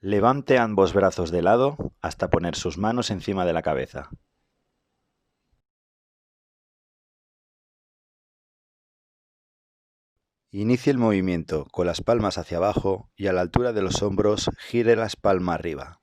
Levante ambos brazos de lado hasta poner sus manos encima de la cabeza. Inicie el movimiento con las palmas hacia abajo y a la altura de los hombros gire las palmas arriba.